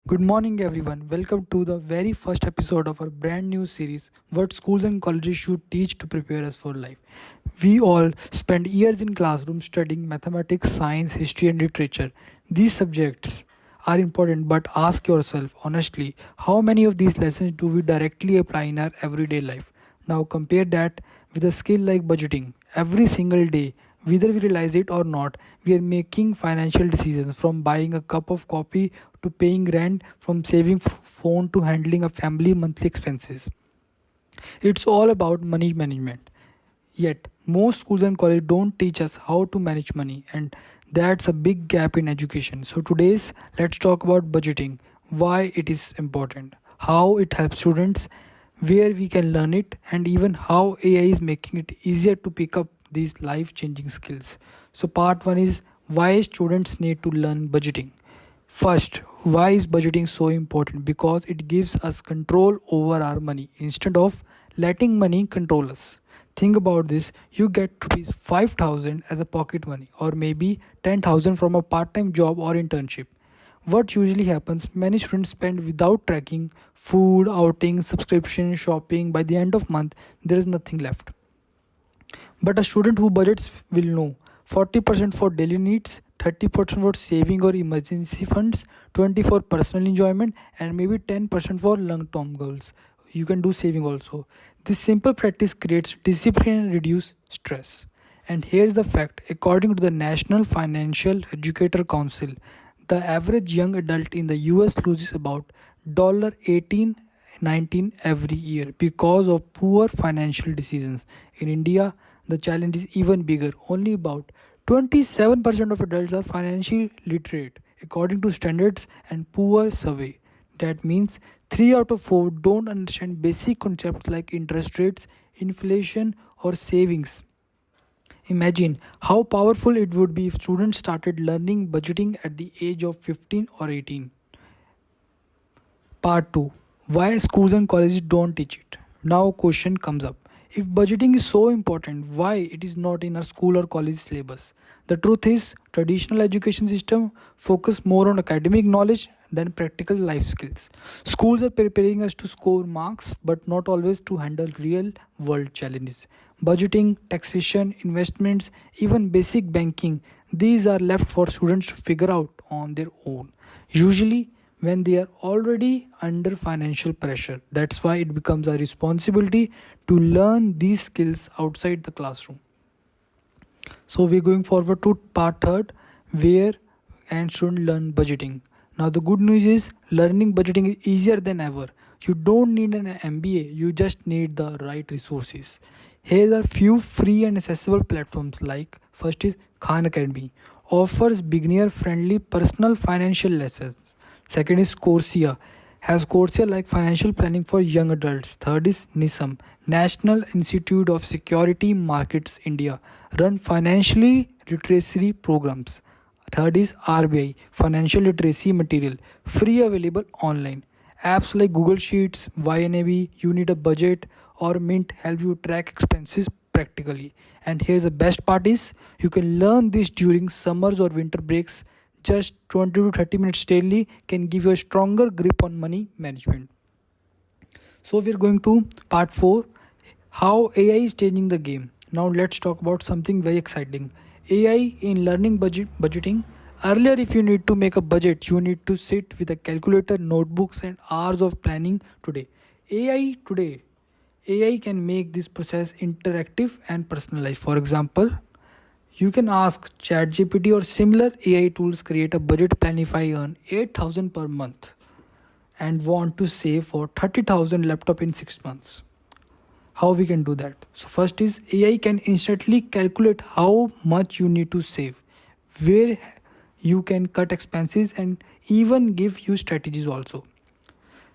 Good morning, everyone. Welcome to the very first episode of our brand new series, What Schools and Colleges Should Teach to Prepare Us for Life. We all spend years in classrooms studying mathematics, science, history, and literature. These subjects are important, but ask yourself honestly how many of these lessons do we directly apply in our everyday life? Now, compare that with a skill like budgeting. Every single day, whether we realize it or not, we are making financial decisions from buying a cup of coffee to paying rent, from saving phone to handling a family monthly expenses. It's all about money management. Yet, most schools and colleges don't teach us how to manage money, and that's a big gap in education. So, today's let's talk about budgeting, why it is important, how it helps students, where we can learn it, and even how AI is making it easier to pick up these life changing skills. So, part 1 is why students need to learn budgeting. First, why is budgeting so important? Because it gives us control over our money instead of letting money control us. Think about this, you get rupees 5,000 as a pocket money, or maybe 10,000 from a part time job or internship. What usually happens, many students spend without tracking food, outings, subscription, shopping. By the end of month, there is nothing left. But a student who budgets will know 40% for daily needs, 30% for saving or emergency funds, 20 for personal enjoyment, and maybe 10% for long term goals. You can do saving also. This simple practice creates discipline and reduce stress. And here's the fact, according to the National Financial Educator Council, the average young adult in the US loses about 18-19 every year because of poor financial decisions. In India, the challenge is even bigger. Only about 27% of adults are financially literate, according to Standards and Poor survey. That means 3 out of 4 don't understand basic concepts like interest rates, inflation, or savings. Imagine how powerful it would be if students started learning budgeting at the age of 15 or 18. Part 2, why schools and colleges don't teach it. Now question comes up. If budgeting is so important, why it is not in our school or college syllabus? The truth is, traditional education system focus more on academic knowledge than practical life skills. Schools are preparing us to score marks, but not always to handle real world challenges. Budgeting, taxation, investments, even basic banking, these are left for students to figure out on their own. Usually, when they are already under financial pressure. That's why it becomes a responsibility to learn these skills outside the classroom. So we're going forward to part third, where and should learn budgeting. Now the good news is learning budgeting is easier than ever. You don't need an MBA, you just need the right resources. Here are few free and accessible platforms like first is Khan Academy, offers beginner friendly personal financial lessons. Second is Coursera, has Coursera like financial planning for young adults. Third is NISM, National Institute of Security Markets India, run financially literacy programs. Third is RBI, Financial Literacy Material, free available online. Apps like Google Sheets, YNAB, You Need a Budget, or Mint help you track expenses practically. And here's the best part is you can learn this during summers or winter breaks. Just 20 to 30 minutes daily can give you a stronger grip on money management. So we're going to part 4, how AI is changing the game. Now let's talk about something very exciting. AI in learning budgeting. Earlier, if you need to make a budget, you need to sit with a calculator, notebooks, and hours of planning. Today, AI can make this process interactive and personalized. For example, you can ask ChatGPT or similar AI tools create a budget plan if I earn 8,000 per month and want to save for 30,000 laptop in 6 months. How we can do that? So first is AI can instantly calculate how much you need to save, where you can cut expenses, and even give you strategies also.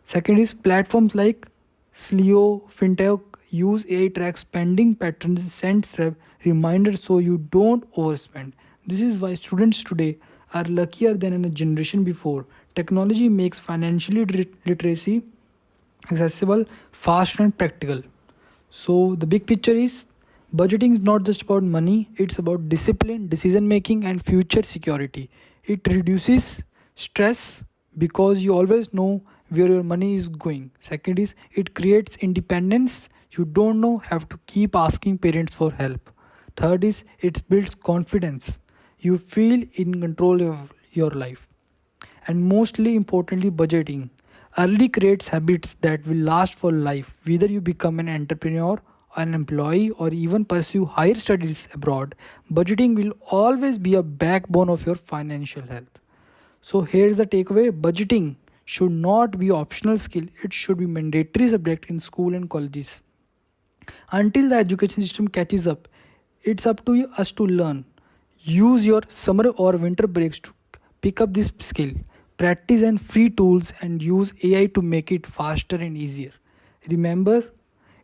Second is platforms like Sleo, Fintech use AI track spending patterns and sends reminders so you don't overspend. This is why students today are luckier than in a generation before. Technology makes financial literacy accessible, fast, and practical. So the big picture is budgeting is not just about money, it's about discipline, decision making, and future security. It reduces stress, because you always know where your money is going. Second is it creates independence. You don't know have to keep asking parents for help. Third is it builds confidence. You feel in control of your life. And mostly importantly, budgeting. Early creates habits that will last for life. Whether you become an entrepreneur, an employee, or even pursue higher studies abroad, budgeting will always be a backbone of your financial health. So here's the takeaway: budgeting should not be optional skill, it should be mandatory subject in school and colleges. Until the education system catches up, it's up to us to learn. Use your summer or winter breaks to pick up this skill. Practice and free tools and use AI to make it faster and easier. Remember,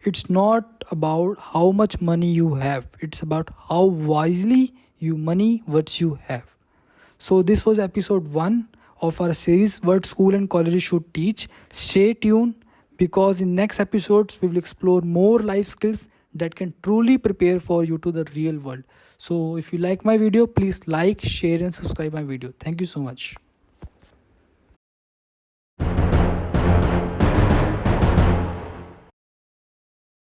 it's not about how much money you have, it's about how wisely you money what you have. So this was episode 1 of our series What School and Colleges Should Teach. Stay tuned because in next episodes we will explore more life skills that can truly prepare for you to the real world. So if you like my video, please like, share and subscribe my video. Thank you so much.